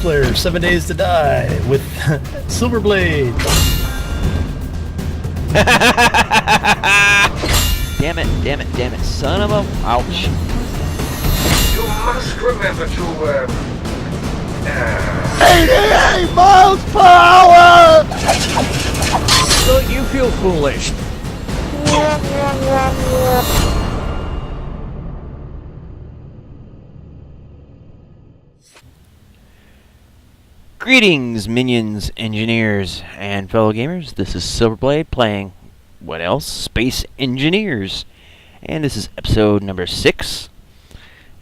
Flare 7 Days to Die with Silver Blade. Damn it, son of a... Ouch. You must remember to, 88 miles per hour! Don't you feel foolish? Greetings, minions, engineers, and fellow gamers. This is Silverblade playing, what else? Space Engineers. And this is episode number 6.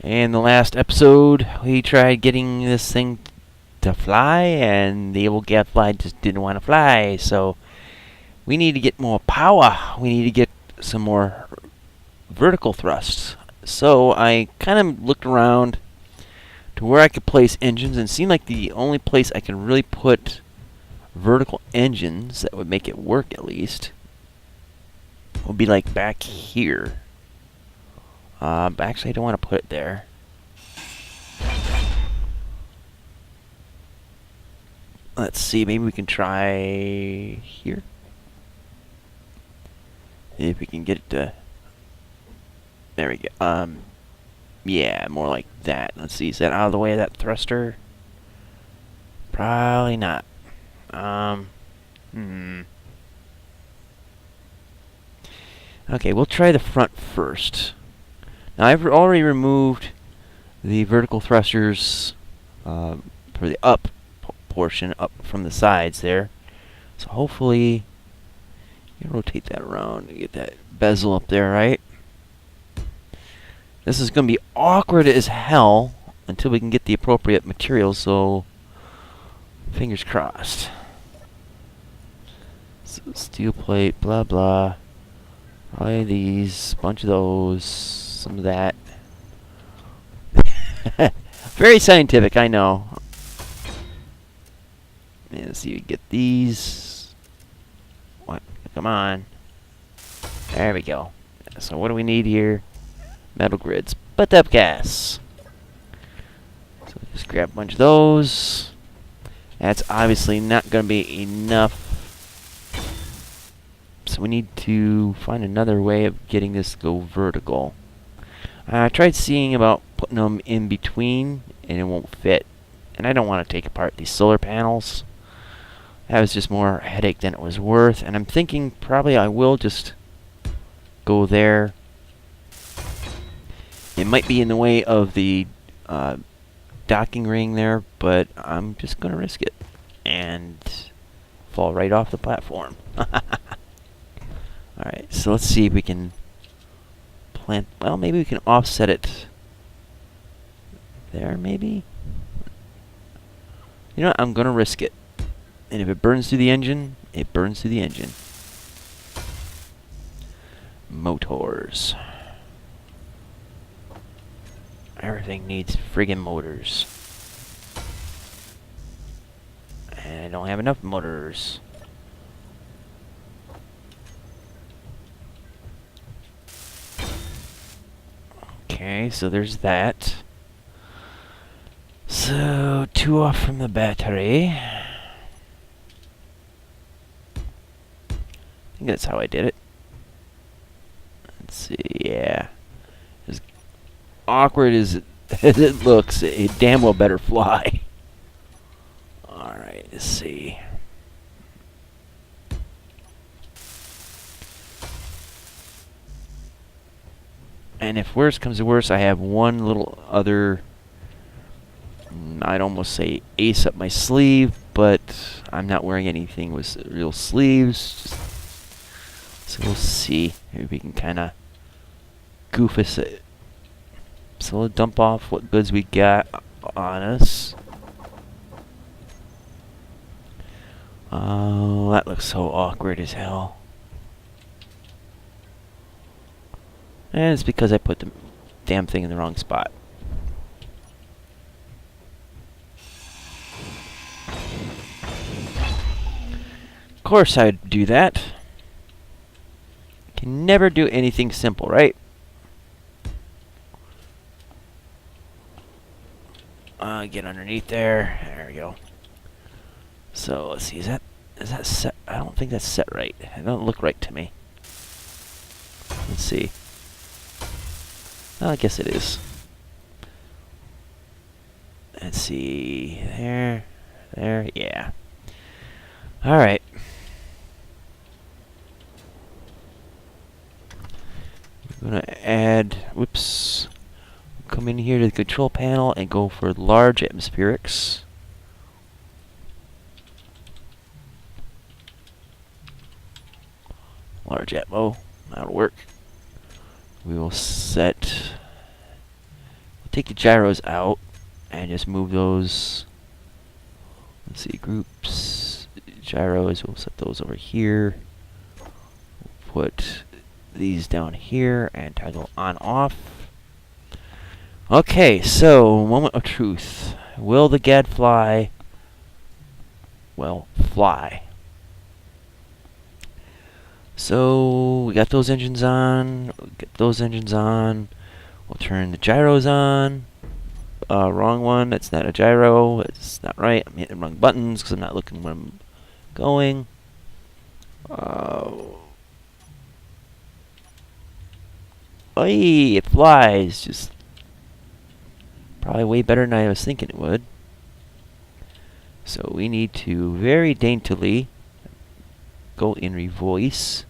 In the last episode, we tried getting this thing to fly, and the old Gadfly just didn't want to fly. So, we need to get more power. We need to get some more vertical thrusts. So, I kind of looked around to where I could place engines, and it seemed like the only place I could really put vertical engines that would make it work at least would be like back here. But actually I don't want to put it there. Let's see, maybe we can try here. If we can get it to... There we go. Yeah, more like that. Let's see, is that out of the way of that thruster? Probably not. Okay, we'll try the front first. Now, I've already removed the vertical thrusters for the up portion, up from the sides there. So hopefully, you rotate that around to get that bezel up there, right? This is going to be awkward as hell until we can get the appropriate materials, so fingers crossed. So steel plate, blah blah. Probably these, bunch of those, some of that. Very scientific, I know. Let's see if we get these. What? Come on. There we go. So what do we need here? Metal grids. Put up gas. So just grab a bunch of those. That's obviously not going to be enough. So we need to find another way of getting this to go vertical. I tried seeing about putting them in between, and it won't fit. And I don't want to take apart these solar panels. That was just more headache than it was worth. And I'm thinking probably I will just go there. It might be in the way of the docking ring there, but I'm just going to risk it and fall right off the platform. Alright, so let's see if we can plant... Well, maybe we can offset it there, maybe? You know what? I'm going to risk it. And if it burns through the engine, it burns through the engine. Motors. Everything needs friggin' motors. And I don't have enough motors. Okay, so there's that. So, 2 off from the battery. I think that's how I did it. Let's see, yeah. As awkward as it looks, it damn well better fly. Alright, let's see. And if worse comes to worse, I have one little other, I'd almost say ace up my sleeve, but I'm not wearing anything with real sleeves. So we'll see. Maybe we can kind of goof us. So we'll dump off what goods we got on us. Oh, that looks so awkward as hell. And it's because I put the damn thing in the wrong spot. Of course I'd do that. Can never do anything simple, right? Get underneath there. There we go. So let's see. Is that set? I don't think that's set right. It doesn't look right to me. Let's see. Well, I guess it is. Let's see. There. There. Yeah. All right. I'm gonna add. Whoops. Come in here to the control panel and go for large atmospherics. Large atmo. That'll work. We will set. We'll take the gyros out and just move those. Let's see, groups, gyros. We'll set those over here. We'll put these down here and toggle on off. Okay, so moment of truth. Will the Gadfly, well, fly? So we got those engines on. We'll get those engines on. We'll turn the gyros on. Wrong one. That's not a gyro. It's not right. I'm hitting the wrong buttons because I'm not looking where I'm going. Oy, it flies. Just probably way better than I was thinking it would. So we need to very daintily go in revoice.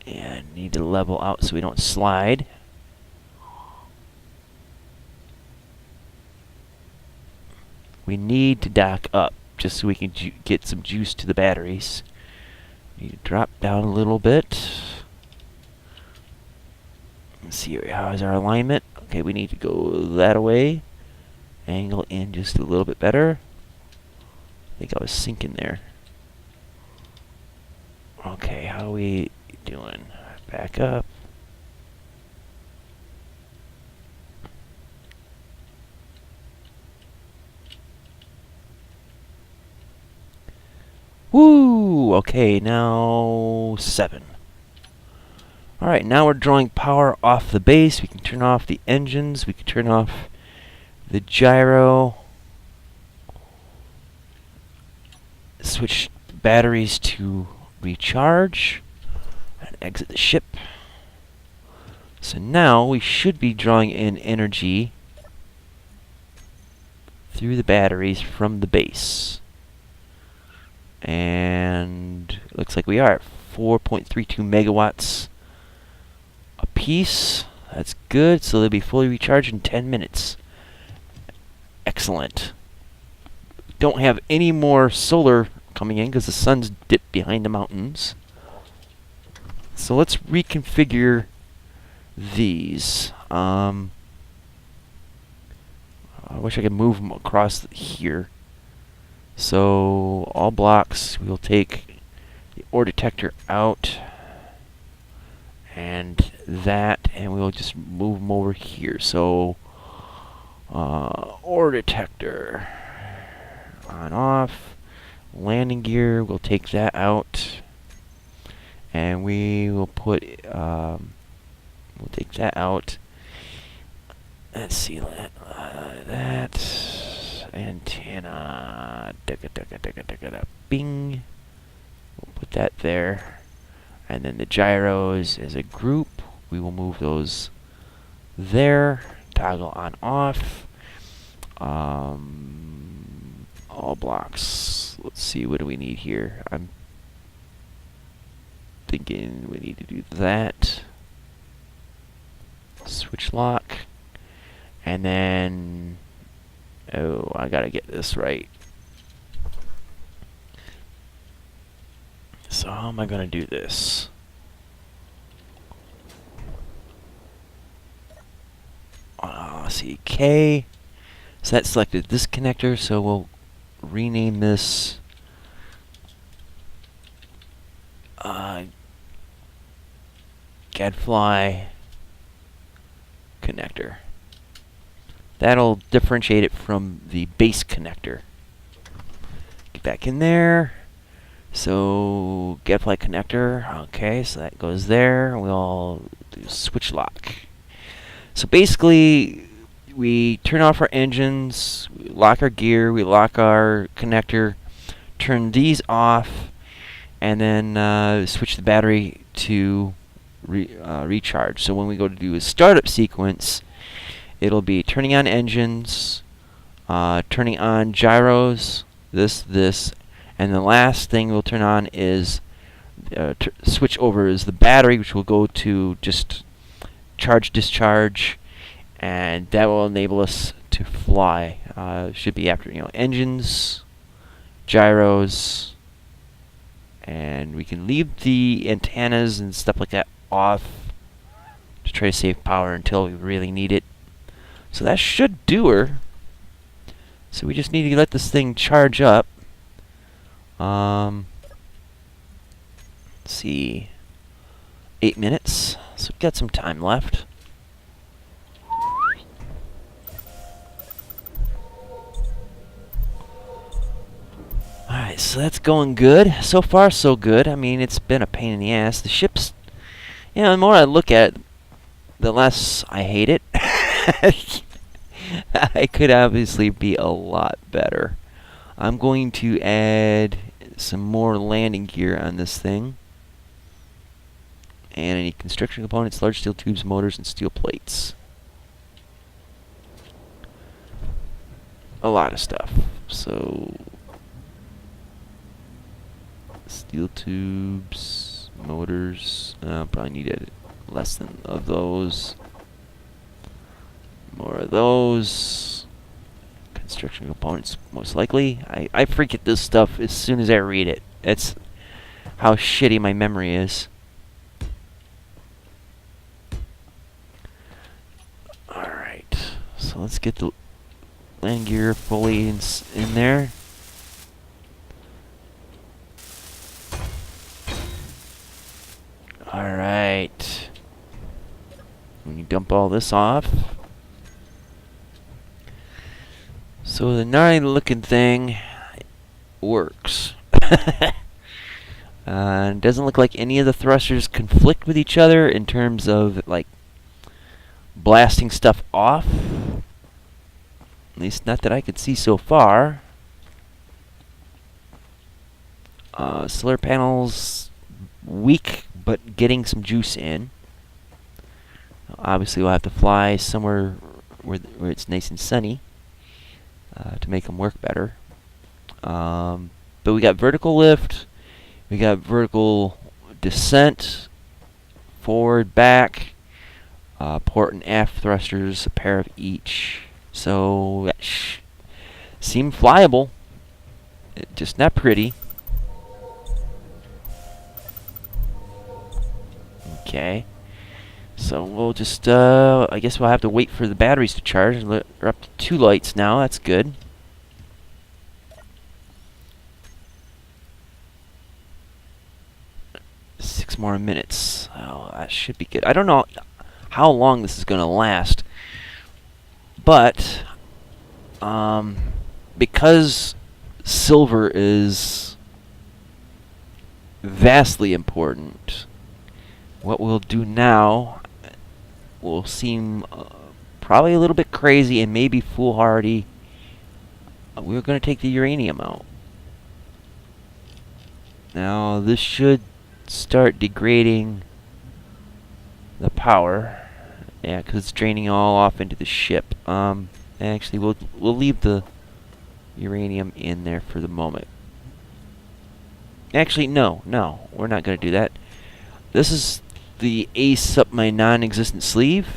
And need to level out so we don't slide. We need to dock up just so we can get some juice to the batteries. Need to drop down a little bit. Let's see, how is our alignment? Okay, we need to go that way. Angle in just a little bit better. I think I was sinking there. Okay, how are we doing? Back up. Woo! Okay, now 7. Alright, now we're drawing power off the base. We can turn off the engines. We can turn off the gyro. Switch batteries to recharge. And exit the ship. So now we should be drawing in energy through the batteries from the base. And it looks like we are at 4.32 megawatts a piece. That's good. So they'll be fully recharged in 10 minutes. Excellent. Don't have any more solar coming in because the sun's dipped behind the mountains. So let's reconfigure these. I wish I could move them across here. So all blocks, we'll take the ore detector out and that, and we'll just move them over here. So ore detector on off, landing gear, we'll take that out, and we will put we'll take that out. Let's see that antenna, bing. We'll put that there, and then the gyros as a group, we will move those there. Toggle on off. All blocks. Let's see, what do we need here? I'm thinking we need to do that. Switch lock. And then, oh, I gotta get this right. So how am I gonna do this? Let's see, K. So that selected this connector, so we'll rename this Gadfly connector. That'll differentiate it from the base connector. Get back in there. So Gadfly connector. Okay, so that goes there. We'll switch lock. So basically, we turn off our engines, we lock our gear, we lock our connector, turn these off, and then switch the battery to recharge. So when we go to do a startup sequence, it'll be turning on engines, turning on gyros, this, and the last thing we'll turn on is switch over is the battery, which will go to just charge discharge, and that will enable us to fly. Should be after engines, gyros, and we can leave the antennas and stuff like that off to try to save power until we really need it. So that should do her. So we just need to let this thing charge up. Let's see, 8 minutes. So we've got some time left. Alright, so that's going good. So far, so good. I mean, it's been a pain in the ass. The ship's, the more I look at it, the less I hate it. I could obviously be a lot better. I'm going to add some more landing gear on this thing. And any construction components, large steel tubes, motors, and steel plates. A lot of stuff. So, steel tubes, motors, probably need less than of those. More of those. Construction components, most likely. I forget this stuff as soon as I read it. That's how shitty my memory is. Alright, so let's get the land gear fully in there. Alright. When you dump all this off. So the gnarly looking thing works. Doesn't look like any of the thrusters conflict with each other in terms of like blasting stuff off. At least not that I could see so far. Solar panels weak, but getting some juice in. Obviously we'll have to fly somewhere where it's nice and sunny to make them work better. But we got vertical lift, we got vertical descent, forward, back, port and aft thrusters, a pair of each. So that seem flyable, just not pretty. Okay, so we'll just, I guess we'll have to wait for the batteries to charge. We're up to 2 lights now, that's good. Six more minutes. Oh, that should be good. I don't know how long this is going to last, but because silver is vastly important, what we'll do now will seem probably a little bit crazy and maybe foolhardy. We're going to take the uranium out. Now this should start degrading the power. Yeah, because it's draining all off into the ship. Actually, we'll leave the uranium in there for the moment. Actually, no, we're not going to do that. This is the ace up my non-existent sleeve.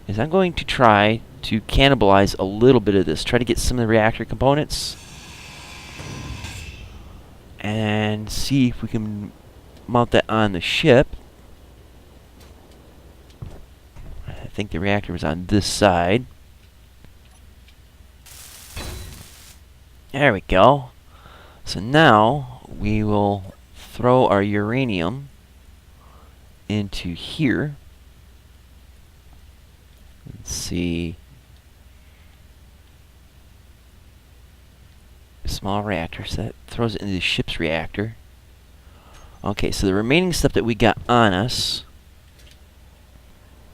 Is I'm going to try to cannibalize a little bit of this. Try to get some of the reactor components and see if we can mount that on the ship. I think the reactor was on this side. There we go. So now we will throw our uranium into here. Let's see. Small reactor set. Throws it into the ship's reactor. Okay, so the remaining stuff that we got on us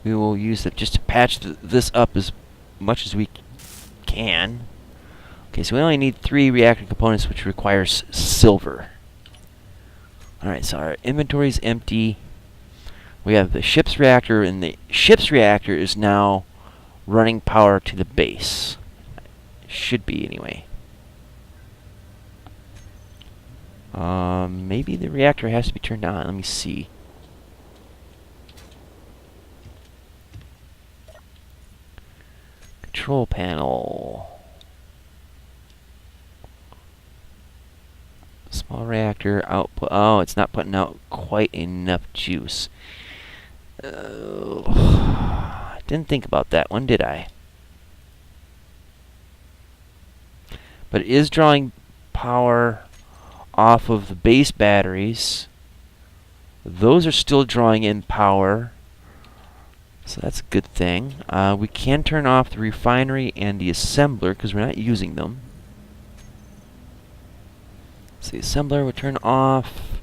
we will use it just to patch this up as much as we can. Okay, so we only need 3 reactor components, which requires silver. Alright, so our inventory is empty. We have the ship's reactor, and the ship's reactor is now running power to the base. Should be, anyway. Maybe the reactor has to be turned on. Let me see. Control panel. Small reactor output. Oh, it's not putting out quite enough juice. I didn't think about that one, did I? But it is drawing power off of the base batteries. Those are still drawing in power, so that's a good thing. We can turn off the refinery and the assembler because we're not using them. So the assembler would turn off.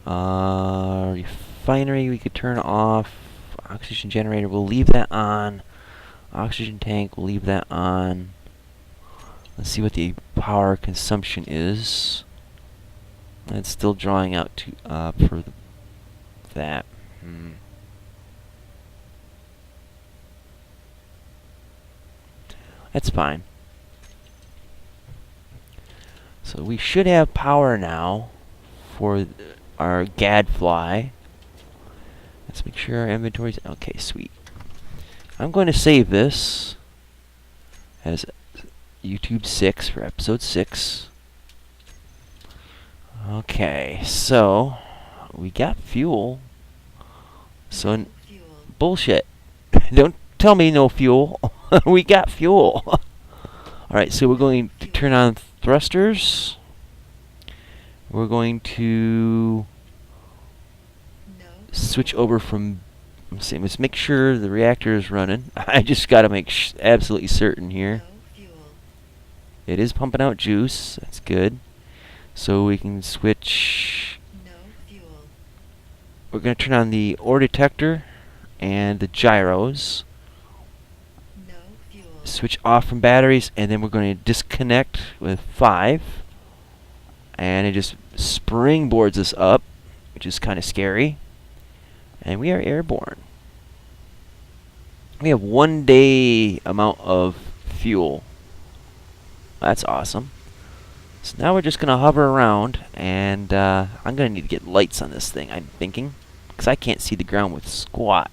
Refinery we could turn off. Oxygen generator, we'll leave that on. Oxygen tank, we'll leave that on. Let's see what the power consumption is. And it's still drawing out to for that. That's fine. So we should have power now for our Gadfly. Let's make sure our inventory's okay. Sweet. I'm going to save this as YouTube 6 for episode 6. Okay, so we got fuel. So bullshit. Don't tell me no fuel. We got fuel. Alright, so we're going to turn on thrusters. We're going to switch over from, let's make sure the reactor is running. I just got to make absolutely certain here. It is pumping out juice. That's good. So we can switch. We're going to turn on the ore detector and the gyros. Switch off from batteries, and then we're going to disconnect with 5. And it just springboards us up, which is kind of scary. And we are airborne. We have 1 day amount of fuel. That's awesome. So now we're just going to hover around, and I'm going to need to get lights on this thing, I'm thinking, because I can't see the ground with squat.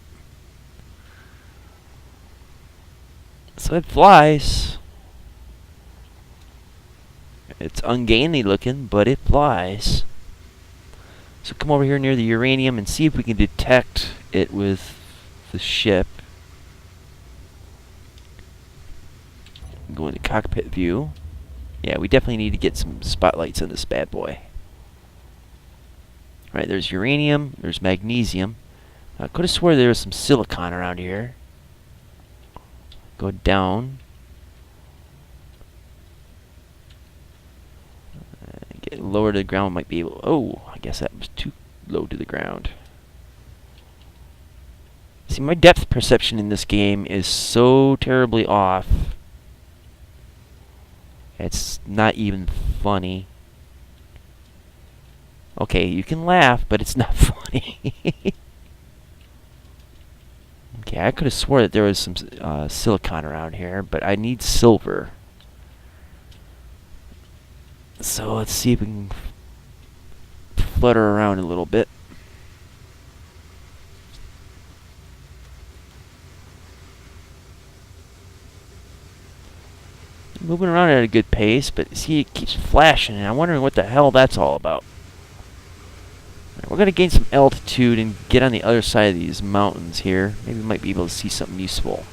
So it flies. It's ungainly looking, but it flies. So come over here near the uranium and see if we can detect it with the ship. Go into cockpit view. Yeah, we definitely need to get some spotlights on this bad boy. Right, there's uranium, there's magnesium. I could have swore there was some silicon around here. Go down. Get lower to the ground, might be able. Oh, I guess that was too low to the ground. See, my depth perception in this game is so terribly off. It's not even funny. Okay, you can laugh, but it's not funny. Okay, I could have swore that there was some silicon around here, but I need silver. So let's see if we can flutter around a little bit. Moving around at a good pace, but see, it keeps flashing, and I'm wondering what the hell that's all about. We're going to gain some altitude and get on the other side of these mountains here. Maybe we might be able to see something useful.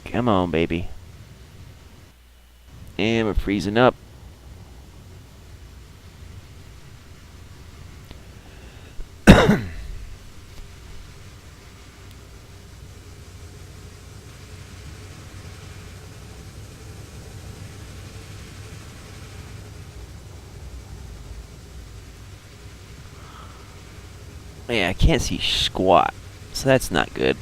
Come on, baby. And we're freezing up. Yeah, I can't see squat, so that's not good.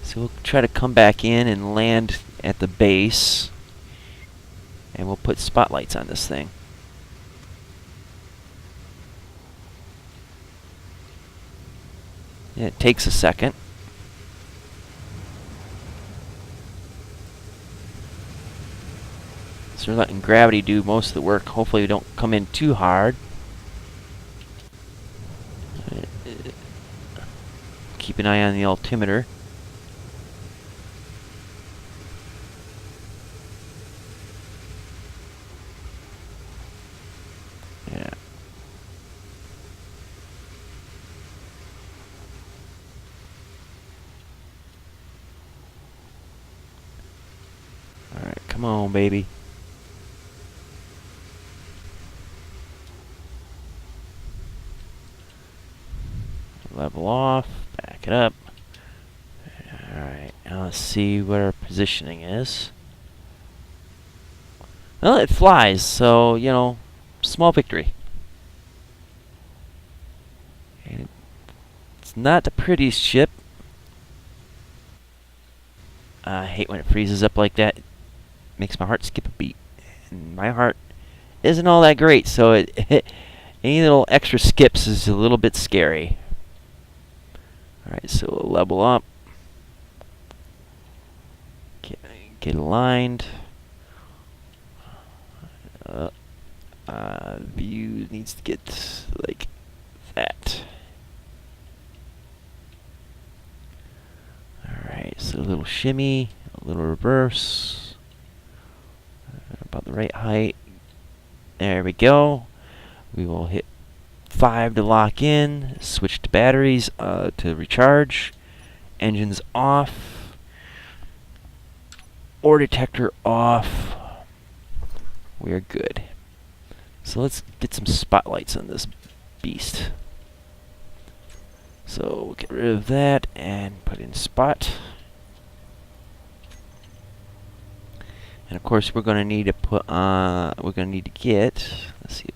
So we'll try to come back in and land at the base, and we'll put spotlights on this thing. And it takes a second. So we're letting gravity do most of the work. Hopefully we don't come in too hard. Keep an eye on the altimeter. Yeah. Alright, come on, baby. Level off, back it up. Alright, now let's see what our positioning is. Well, it flies, so, you know, small victory. And it's not the prettiest ship. I hate when it freezes up like that. It makes my heart skip a beat. And my heart isn't all that great, so any little extra skips is a little bit scary. Alright, so we'll level up. Get aligned. View needs to get like that. Alright, so a little shimmy, a little reverse. About the right height. There we go. We will hit 5 to lock in, switch to batteries to recharge, engines off, ore detector off. We are good. So let's get some spotlights on this beast. So we'll get rid of that and put in spot. And of course we're going to need to put get, let's see,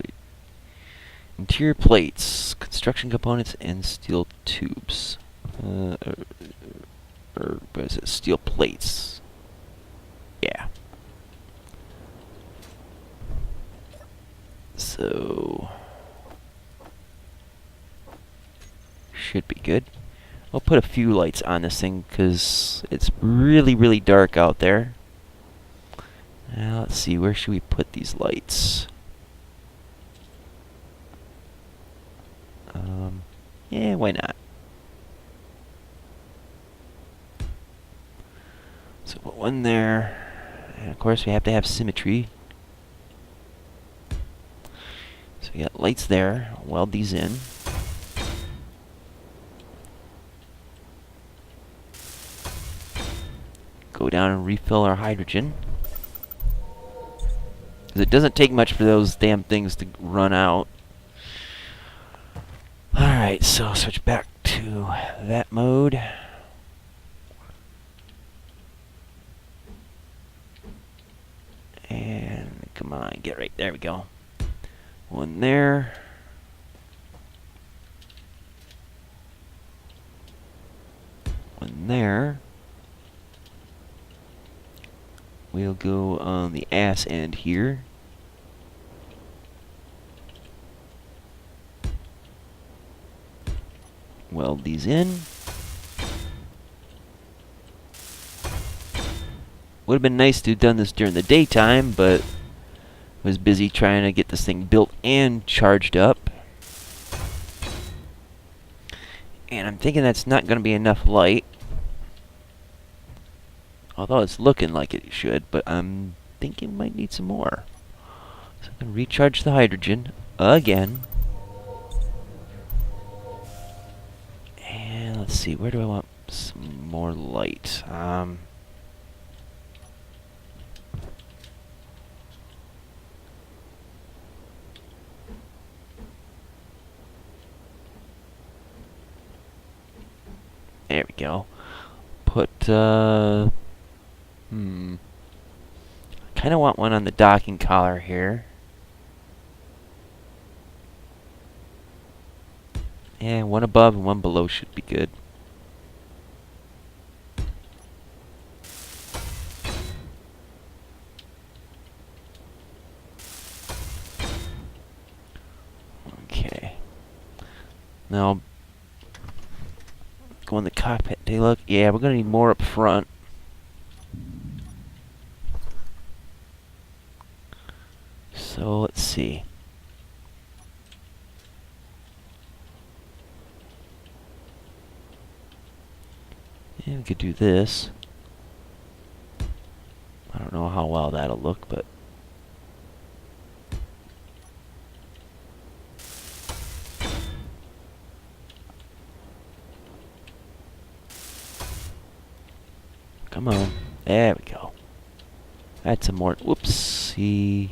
interior plates, construction components, and steel tubes. Or what is it? Steel plates. Yeah. So should be good. I'll put a few lights on this thing because it's really, really dark out there. Now let's see, where should we put these lights? Yeah, why not? So put one there, and of course we have to have symmetry. So we got lights there. Weld these in. Go down and refill our hydrogen. Because it doesn't take much for those damn things to run out. Alright, so switch back to that mode. And come on, get right there we go. One there. One there. We'll go on the ass end here. Weld these in. Would have been nice to have done this during the daytime, but was busy trying to get this thing built and charged up. And I'm thinking that's not going to be enough light. Although it's looking like it should, but I'm thinking we might need some more. So I'm going to recharge the hydrogen again. And let's see, where do I want some more light? There we go. Put, kind of want one on the docking collar here. Yeah, one above and one below should be good. Okay. Now, go in the cockpit. Take a look. Yeah, we're gonna need more up front. So let's see. Yeah, we could do this. I don't know how well that'll look, but come on. There we go. Add some more. Whoopsie.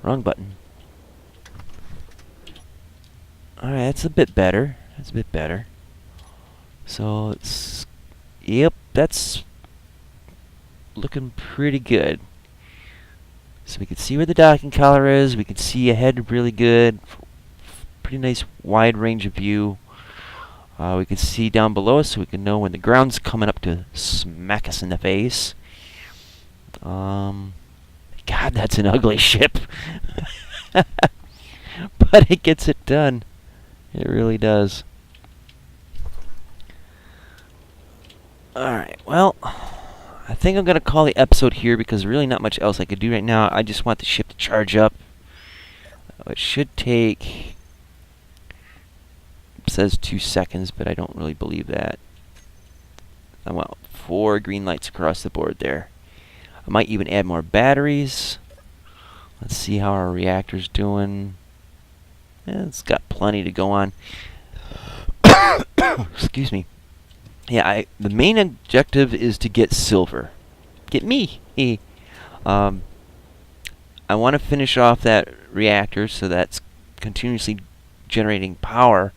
Wrong button. Alright, that's a bit better. That's a bit better. So it's... Yep, that's looking pretty good. So we can see where the docking collar is. We can see ahead really good. Pretty nice wide range of view. We can see down below us so we can know when the ground's coming up to smack us in the face. God, that's an ugly ship. But it gets it done. It really does. Alright, well, I think I'm going to call the episode here because there's really not much else I could do right now. I just want the ship to charge up. It should take... It says 2 seconds, but I don't really believe that. I want 4 green lights across the board there. I might even add more batteries. Let's see how our reactor's doing. Yeah, it's got plenty to go on. Excuse me. Yeah, the main objective is to get silver. Get me! I want to finish off that reactor so that's continuously generating power.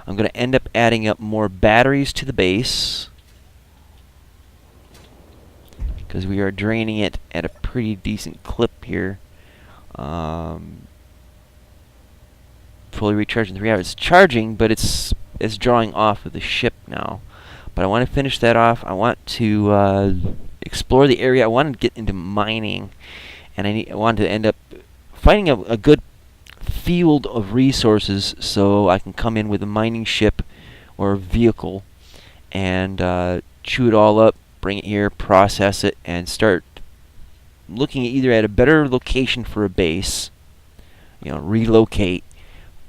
I'm going to end up adding up more batteries to the base because we are draining it at a pretty decent clip here. Fully recharging 3 hours. It's charging, but it's drawing off of the ship now. But I want to finish that off. I want to explore the area. I want to get into mining, and I want to end up finding a good field of resources so I can come in with a mining ship or vehicle and chew it all up, bring it here, process it, and start looking either at a better location for a base, relocate,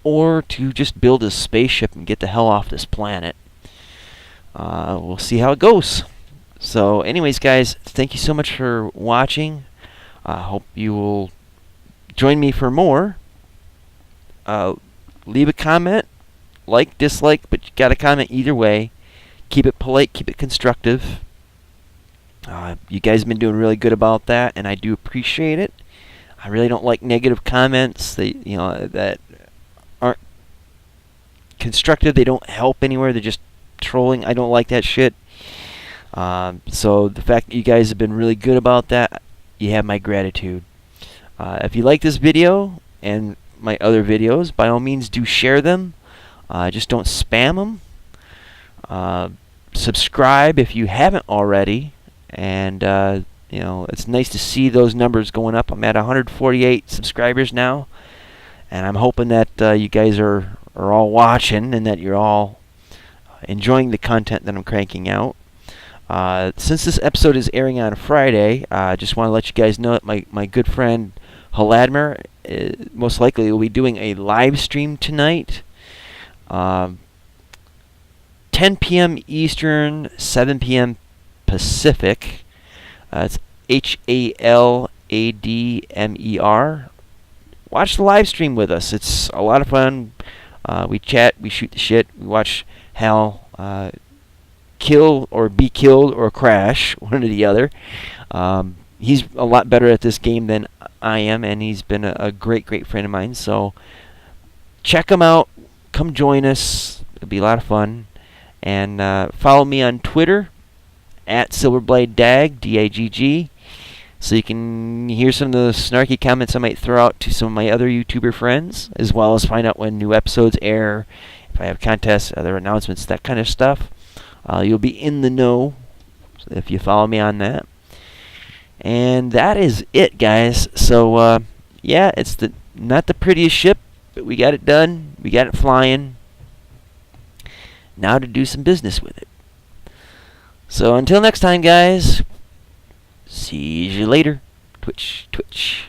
or to just build a spaceship and get the hell off this planet. We'll see how it goes. So anyways, guys, thank you so much for watching. I hope you will join me for more. Leave a comment, like, dislike, but you got to comment either way. Keep it polite, keep it constructive. You guys have been doing really good about that, and I do appreciate it. I really don't like negative comments that aren't constructive. They don't help anywhere. They're just trolling. I don't like that shit. So the fact that you guys have been really good about that, you have my gratitude. If you like this video and my other videos, by all means do share them. Just don't spam them. Subscribe if you haven't already. And it's nice to see those numbers going up. I'm at 148 subscribers now, and I'm hoping that you guys are all watching and that you're all enjoying the content that I'm cranking out. Since this episode is airing on a Friday, I just want to let you guys know that my good friend Haladmer most likely will be doing a live stream tonight, 10 p.m. Eastern, 7 p.m. Pacific. It's HALADMER. Watch the live stream with us. It's a lot of fun. We chat, we shoot the shit, we watch Hal kill or be killed or crash, one or the other. He's a lot better at this game than I am, and he's been a great friend of mine. So check him out. Come join us. It'll be a lot of fun. And follow me on Twitter at SilverbladeDag, D-A-G-G, so you can hear some of the snarky comments I might throw out to some of my other YouTuber friends, as well as find out when new episodes air, if if I have contests, other announcements, that kind of stuff. You'll be in the know if you follow me on that. And that is it, guys. So, yeah, it's not the prettiest ship, but we got it done. We got it flying. Now to do some business with it. So until next time, guys, see you later. Twitch, twitch.